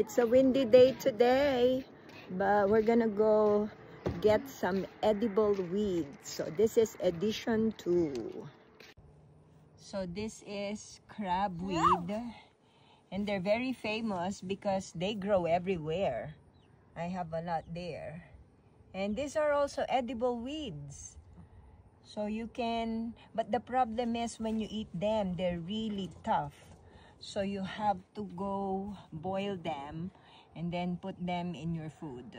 It's a windy day today, but we're gonna go get some edible weeds. So this is edition 2. So this is crabweed, and they're very famous because they grow everywhere. I have a lot there. And these are also edible weeds. So you can, but the problem is when you eat them, they're really tough. So you have to go boil them and then put them in your food.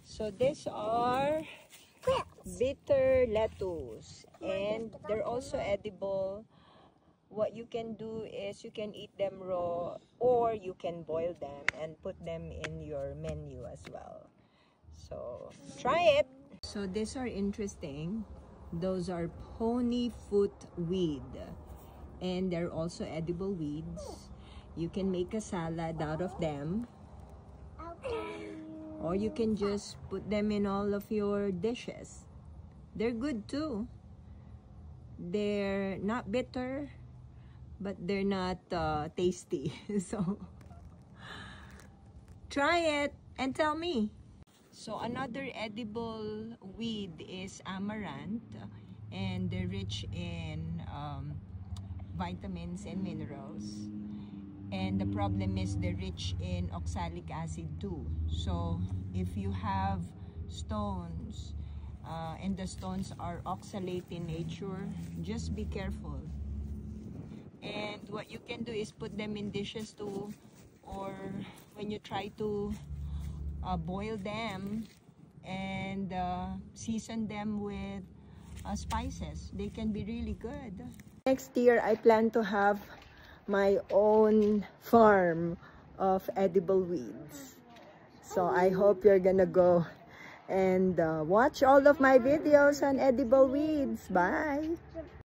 So these are bitter lettuce, and they're also edible. What you can do is you can eat them raw, or you can boil them and put them in your menu as well. So try it. So these are interesting. Those are pony foot weed, and they're also edible weeds. You can make a salad out of them, or you can just put them in all of your dishes. They're good too. They're not bitter, but they're not tasty. So try it and tell me. So another edible weed is amaranth, and they're rich in vitamins and minerals. And the problem is they're rich in oxalic acid too. So if you have stones, and the stones are oxalate in nature, just be careful. And what you can do is put them in dishes too, or when you try to boil them and season them with spices, they can be really good. Next year I plan to have my own farm of edible weeds. So I hope you're gonna go and watch all of my videos on edible weeds. Bye!